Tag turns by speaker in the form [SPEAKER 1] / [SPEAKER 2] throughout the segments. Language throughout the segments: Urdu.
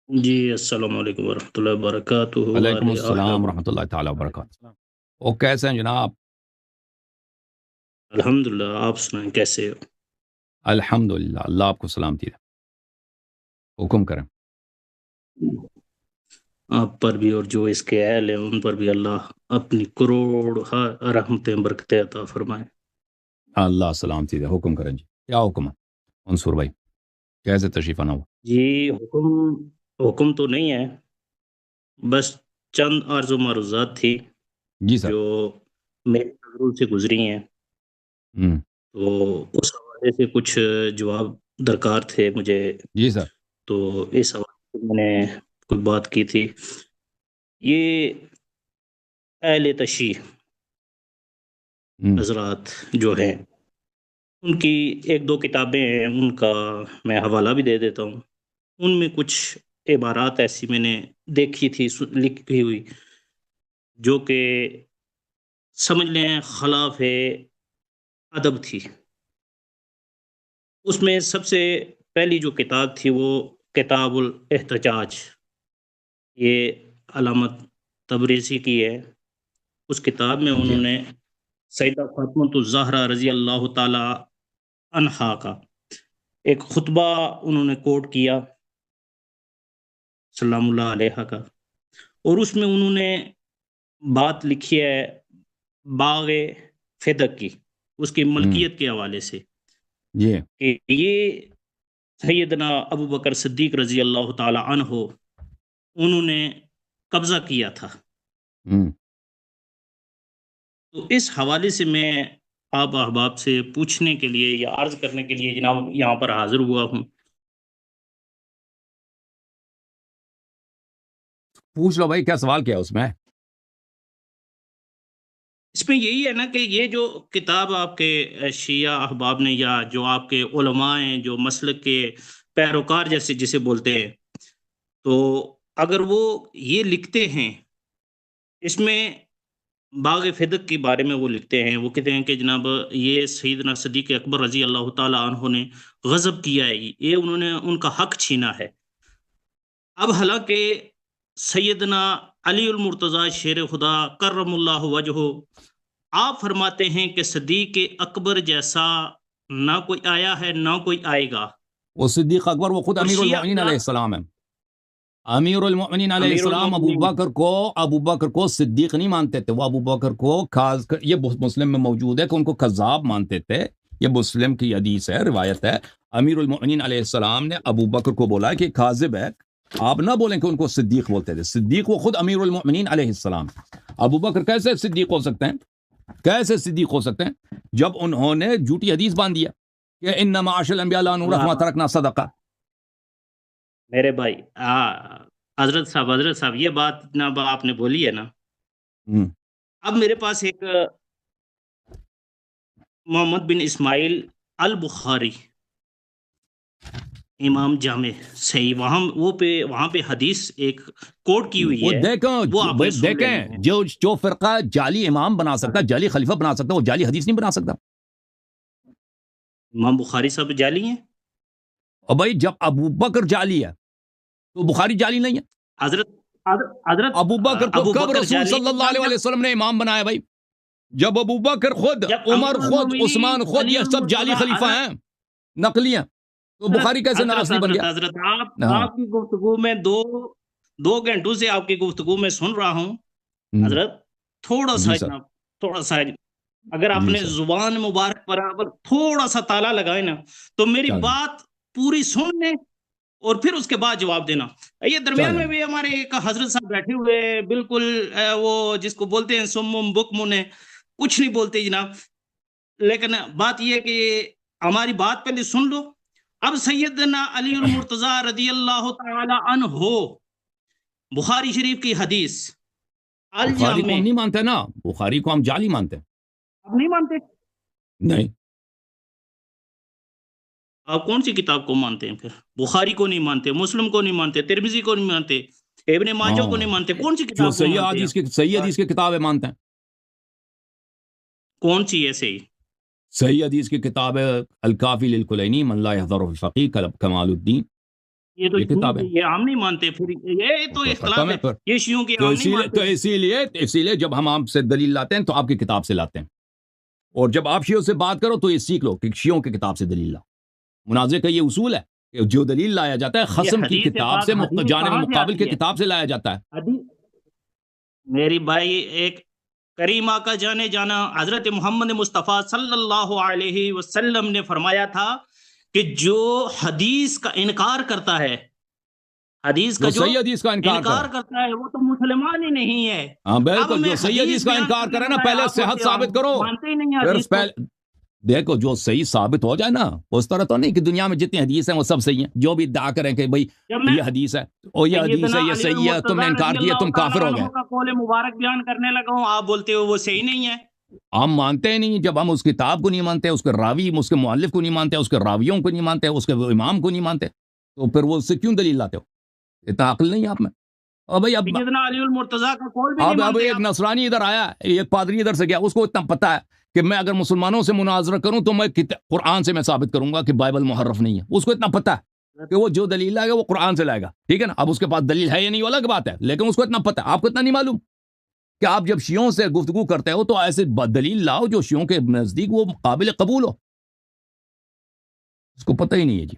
[SPEAKER 1] جی السلام علیکم ورحمۃ اللہ وبرکاتہ
[SPEAKER 2] وعلیکم
[SPEAKER 1] علیہ
[SPEAKER 2] السلام
[SPEAKER 1] احباب۔
[SPEAKER 2] ورحمۃ اللہ تعالیٰ وبرکاتہ۔ وہ کیسے ہیں جناب؟
[SPEAKER 1] الحمد للہ، آپ سنائیں کیسے ہو؟
[SPEAKER 2] الحمد للہ، اللہ آپ کو سلامتی دے، حکم کریں۔
[SPEAKER 1] آپ پر بھی اور جو اس کے اہل ہیں ان پر بھی اللہ اپنی کروڑ رحمتیں برکتیں عطا فرمائے۔
[SPEAKER 2] اللہ سلامتی دے، حکم کریں جی، کیا حکم ہے منصور بھائی؟ کیسے تشریف آنا ہوا؟
[SPEAKER 1] جی حکم تو نہیں ہے، بس چند عرض و معروضات تھی
[SPEAKER 2] جی سر۔
[SPEAKER 1] جو میری نظروں سے گزری ہیں،
[SPEAKER 2] ہوں۔
[SPEAKER 1] تو اس حوالے سے کچھ جواب درکار تھے مجھے،
[SPEAKER 2] جی سر۔
[SPEAKER 1] تو اس حوالے سے میں نے کوئی بات کی تھی۔ یہ اہل تشیع
[SPEAKER 2] ہوں۔
[SPEAKER 1] حضرات جو ہیں ان کی ایک دو کتابیں ہیں، ان کا میں حوالہ بھی دے دیتا ہوں۔ ان میں کچھ عبارات ایسی میں نے دیکھی تھی لکھی ہوئی جو کہ سمجھ لیں خلاف ادب تھی۔ اس میں سب سے پہلی جو کتاب تھی وہ کتاب الاحتجاج، یہ علامت تبریزی کی ہے۔ اس کتاب میں
[SPEAKER 2] جی۔
[SPEAKER 1] انہوں نے سیدہ فاطمہ الزہرا رضی اللہ تعالی عنہا کا ایک خطبہ انہوں نے کوٹ کیا، سلام اللہ علیہ کا، اور اس میں انہوں نے بات لکھی ہے باغ فدق کی، اس کی
[SPEAKER 2] ہوں۔
[SPEAKER 1] ملکیت کے حوالے سے،
[SPEAKER 2] جی۔
[SPEAKER 1] کہ یہ سیدنا ابو بکر صدیق رضی اللہ تعالی عنہ انہوں نے قبضہ کیا تھا۔
[SPEAKER 2] ہوں۔
[SPEAKER 1] تو اس حوالے سے میں آپ احباب سے پوچھنے کے لیے یا عرض کرنے کے لیے جناب یہاں پر حاضر ہوا ہوں۔
[SPEAKER 2] پوچھ لو بھائی، کیا سوال کیا ہے اس میں؟
[SPEAKER 1] اس میں یہی ہے نا کہ یہ جو کتاب آپ کے شیعہ احباب نے یا جو آپ کے علماء ہیں جو مسلک کے پیروکار جیسے جسے بولتے ہیں، تو اگر وہ یہ لکھتے ہیں، اس میں باغ فدق کے بارے میں وہ لکھتے ہیں، وہ کہتے ہیں کہ جناب یہ سیدنا صدیق اکبر رضی اللہ تعالی عنہ نے غضب کیا ہے، یہ انہوں نے ان کا حق چھینا ہے۔ اب حالانکہ سیدنا علی المرتضی شیر خدا کرم اللہ وجہہ آپ فرماتے ہیں کہ صدیق اکبر جیسا نہ کوئی آیا ہے نہ کوئی آئے گا،
[SPEAKER 2] وہ صدیق اکبر وہ خود
[SPEAKER 1] اور
[SPEAKER 2] امیر
[SPEAKER 1] شیعہ
[SPEAKER 2] المؤمنین علیہ السلام ہے۔ امیر المؤمنین علیہ
[SPEAKER 1] امیر
[SPEAKER 2] السلام
[SPEAKER 1] المومنین
[SPEAKER 2] ابو بکر کو صدیق نہیں مانتے تھے، وہ ابو بکر کو یہ مسلم میں موجود ہے کہ ان کو کذاب مانتے تھے، یہ مسلم کی حدیث ہے، روایت ہے۔ امیر المؤمنین علیہ السلام نے ابو بکر کو بولا کہ کاذب ہے، آپ نہ بولیں کہ ان کو صدیق بولتے تھے، صدیق وہ خود امیر المؤمنین علیہ السلام۔ ابو بکر کیسے صدیق ہو سکتے ہیں؟ کیسے صدیق ہو سکتے ہیں جب انہوں نے جھوٹی حدیث باندھ دیا کہ ان معاش الانبیاء لا نورث ما ترکنا صدقہ۔
[SPEAKER 1] میرے بھائی حضرت صاحب یہ بات جناب آپ نے بولی ہے نا، اب میرے پاس ایک محمد بن اسماعیل البخاری امام جامع صحیح وہاں پہ حدیث ایک کوٹ کی ہوئی
[SPEAKER 2] وہ
[SPEAKER 1] ہے، وہ آپ نے سن لینی ہے۔
[SPEAKER 2] جو فرقہ جعلی امام بنا سکتا، جعلی خلیفہ بنا سکتا، وہ جعلی حدیث نہیں بنا سکتا۔
[SPEAKER 1] امام بخاری صاحب جعلی ہیں؟
[SPEAKER 2] اور بھائی جب ابو بکر جعلی ہے تو بخاری جعلی نہیں ہے؟
[SPEAKER 1] حضرت حضرت
[SPEAKER 2] ابو بکر کو
[SPEAKER 1] ابو
[SPEAKER 2] کب
[SPEAKER 1] بکر
[SPEAKER 2] رسول
[SPEAKER 1] جعلی
[SPEAKER 2] صلی اللہ علیہ وسلم نے امام بنایا بھائی؟ جب ابو بکر خود،
[SPEAKER 1] جب امیر
[SPEAKER 2] عمر خود،
[SPEAKER 1] المومنین
[SPEAKER 2] عثمان خود،
[SPEAKER 1] علی
[SPEAKER 2] یہ سب جعلی
[SPEAKER 1] المرتضی
[SPEAKER 2] خلیفہ ہیں، نقلی ہیں، تو بخاری کیسے اصلی بن گیا؟
[SPEAKER 1] حضرت
[SPEAKER 2] ہاں۔
[SPEAKER 1] آپ کی گفتگو میں دو گھنٹوں سے آپ کی گفتگو میں سن رہا ہوں حضرت، تھوڑا
[SPEAKER 2] جی
[SPEAKER 1] سا
[SPEAKER 2] سر۔
[SPEAKER 1] تھوڑا سا اگر
[SPEAKER 2] جی
[SPEAKER 1] اپنے
[SPEAKER 2] سر،
[SPEAKER 1] زبان مبارک پر تھوڑا سا تالا لگائے نا تو میری
[SPEAKER 2] چلیں
[SPEAKER 1] بات پوری سن لیں اور پھر اس کے بعد جواب دینا۔ یہ درمیان
[SPEAKER 2] چلیں
[SPEAKER 1] میں بھی ہمارے ایک حضرت صاحب بیٹھے ہوئے بالکل وہ جس کو بولتے ہیں سمم بکم نے کچھ نہیں بولتے جناب، لیکن بات یہ ہے کہ ہماری بات پہلے سن لو۔ اب سیدنا علی المرتضی رضی اللہ تعالی عنہ بخاری شریف کی حدیث
[SPEAKER 2] بخاری کو
[SPEAKER 1] الجامع،
[SPEAKER 2] ہم نہیں مانتے نا، بخاری کو ہم جعلی مانتے ہیں۔
[SPEAKER 1] آپ نہیں مانتے؟
[SPEAKER 2] نہیں۔
[SPEAKER 1] آپ کون سی کتاب کو مانتے ہیں پھر؟ بخاری کو نہیں مانتے، مسلم کو نہیں مانتے، ترمذی کو نہیں مانتے، ابن ماجہ کو نہیں مانتے، کون سی
[SPEAKER 2] جو
[SPEAKER 1] کتاب کو مانتے ہیں؟
[SPEAKER 2] صحیح حدیث کی کتابیں مانتے ہیں۔
[SPEAKER 1] کون سی ایسے ہی؟
[SPEAKER 2] صحیح حدیث کی کتاب ہے الکافی للکلینی من لا يحضر الفقیہ کمال الدین۔
[SPEAKER 1] یہ تو
[SPEAKER 2] یہ کتاب ہے،
[SPEAKER 1] یہ عام نہیں مانتے، پھر یہ تو
[SPEAKER 2] تو
[SPEAKER 1] اختلاف
[SPEAKER 2] ختم
[SPEAKER 1] ہے،
[SPEAKER 2] ہے پھر۔
[SPEAKER 1] یہ شیعوں کے
[SPEAKER 2] تو
[SPEAKER 1] عام نہیں مانتے۔
[SPEAKER 2] اسی لیے جب ہم آپ سے دلیل لاتے ہیں تو آپ کی کتاب سے لاتے ہیں، اور جب آپ شیعوں سے بات کرو تو یہ سیکھ لو کہ شیعوں کی کتاب سے دلیل لاؤ۔ مناظرے کا یہ اصول ہے کہ جو دلیل لایا جاتا ہے
[SPEAKER 1] یہ
[SPEAKER 2] خصم کی
[SPEAKER 1] حدیث
[SPEAKER 2] کتاب
[SPEAKER 1] پاک
[SPEAKER 2] سے
[SPEAKER 1] حدیث
[SPEAKER 2] جانب
[SPEAKER 1] کہاں سے
[SPEAKER 2] مقابل
[SPEAKER 1] آتی
[SPEAKER 2] کی
[SPEAKER 1] ہے؟
[SPEAKER 2] کتاب سے لایا جاتا ہے۔
[SPEAKER 1] حدیث میری بھائی، ایک کریم آقا جانے جانا حضرت محمد مصطفیٰ صلی اللہ علیہ وسلم نے فرمایا تھا کہ جو حدیث کا انکار کرتا ہے، حدیث کا
[SPEAKER 2] جو صحیح حدیث کا انکار
[SPEAKER 1] انکار
[SPEAKER 2] کرے،
[SPEAKER 1] کرتا ہے وہ تو مسلمان ہی نہیں ہے۔
[SPEAKER 2] ہاں
[SPEAKER 1] اب
[SPEAKER 2] بالکل،
[SPEAKER 1] میں
[SPEAKER 2] جو صحیح حدیث کا
[SPEAKER 1] بیان
[SPEAKER 2] انکار
[SPEAKER 1] کرنے
[SPEAKER 2] کرے نا
[SPEAKER 1] لگا ہے،
[SPEAKER 2] پہلے
[SPEAKER 1] آپ
[SPEAKER 2] صحت
[SPEAKER 1] بولتے
[SPEAKER 2] ثابت کرو،
[SPEAKER 1] مانتے ہی نہیں ہیں
[SPEAKER 2] پھر
[SPEAKER 1] حدیث کو۔
[SPEAKER 2] پہلے دیکھو جو صحیح ثابت ہو جائے نا، اس طرح تو نہیں کہ دنیا میں جتنی حدیث ہیں وہ سب صحیح ہیں، جو بھی ادعا کریں کہ بھئی
[SPEAKER 1] جب میں
[SPEAKER 2] یہ حدیث ہے اور یہ حدیث
[SPEAKER 1] سیدنا
[SPEAKER 2] ہے، یہ
[SPEAKER 1] علی
[SPEAKER 2] صحیح ہے، تم نے
[SPEAKER 1] المرتضیٰ
[SPEAKER 2] انکار
[SPEAKER 1] رضی
[SPEAKER 2] کیا،
[SPEAKER 1] اللہ
[SPEAKER 2] تم
[SPEAKER 1] تعالیٰ
[SPEAKER 2] کافر ہو
[SPEAKER 1] عنہ
[SPEAKER 2] گئے۔
[SPEAKER 1] کا قول مبارک بیان کرنے لگا ہوں، آپ بولتے ہو وہ صحیح نہیں ہے۔
[SPEAKER 2] ہم مانتے ہی نہیں، جب ہم اس کتاب کو نہیں مانتے، اس کے راوی، اس کے مؤلف کو نہیں مانتے، اس کے راویوں کو نہیں مانتے، اس کے امام کو نہیں مانتے، تو پھر وہ اس سے کیوں دلیل لاتے ہو؟ اتنا عقل نہیں آپ میں۔ اور بھائی اب
[SPEAKER 1] سیدنا علی المرتضیٰ کا قول بھی نہیں
[SPEAKER 2] اب
[SPEAKER 1] مانتے
[SPEAKER 2] ایک
[SPEAKER 1] آپ۔
[SPEAKER 2] نصرانی ادھر آیا، ایک پادری ادھر سے گیا، اس کو اتنا پتا ہے کہ میں اگر مسلمانوں سے مناظرہ کروں تو میں قرآن سے میں ثابت کروں گا کہ بائبل محرف نہیں ہے، اس کو اتنا پتا ہے کہ وہ جو دلیل لائے گا وہ قرآن سے لائے گا، ٹھیک ہے نا؟ اب اس کے پاس دلیل ہے یا نہیں وہ الگ بات ہے، لیکن اس کو اتنا پتا ہے۔ آپ کو اتنا نہیں معلوم کہ آپ جب شیعوں سے گفتگو کرتے ہو تو ایسے دلیل لاؤ جو شیعوں کے نزدیک وہ قابل قبول ہو، اس کو پتہ ہی نہیں ہے جی۔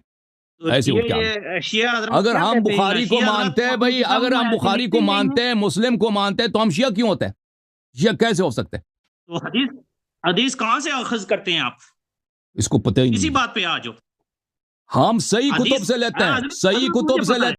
[SPEAKER 1] تو
[SPEAKER 2] ایسے
[SPEAKER 1] یہ
[SPEAKER 2] کیا
[SPEAKER 1] شیعہ حضرات
[SPEAKER 2] اگر
[SPEAKER 1] کیا
[SPEAKER 2] ہم
[SPEAKER 1] کہتے ہیں؟
[SPEAKER 2] بخاری کو
[SPEAKER 1] شیعہ حضرات
[SPEAKER 2] مانتے ہیں
[SPEAKER 1] اپنی
[SPEAKER 2] بھائی،
[SPEAKER 1] کتابوں
[SPEAKER 2] اگر
[SPEAKER 1] میں
[SPEAKER 2] ہم
[SPEAKER 1] ایسے
[SPEAKER 2] بخاری
[SPEAKER 1] لکھتے
[SPEAKER 2] کو
[SPEAKER 1] ہی نہیں
[SPEAKER 2] مانتے
[SPEAKER 1] ہیں۔
[SPEAKER 2] ہیں، مسلم کو مانتے ہیں، تو ہم شیعہ کیوں ہوتے ہیں؟ شیعہ کیسے ہو سکتے ہیں؟
[SPEAKER 1] تو حدیث کہاں سے اخذ کرتے ہیں آپ؟
[SPEAKER 2] اس کو پتہ ہی
[SPEAKER 1] اسی
[SPEAKER 2] نہیں ہے۔
[SPEAKER 1] بات پہ آ جاؤ۔
[SPEAKER 2] ہم صحیح کتب
[SPEAKER 1] حدیث
[SPEAKER 2] سے لیتے ہیں،
[SPEAKER 1] حضرت
[SPEAKER 2] صحیح
[SPEAKER 1] مجھے
[SPEAKER 2] کتب سے
[SPEAKER 1] پتا ہے۔
[SPEAKER 2] لیتے ہیں۔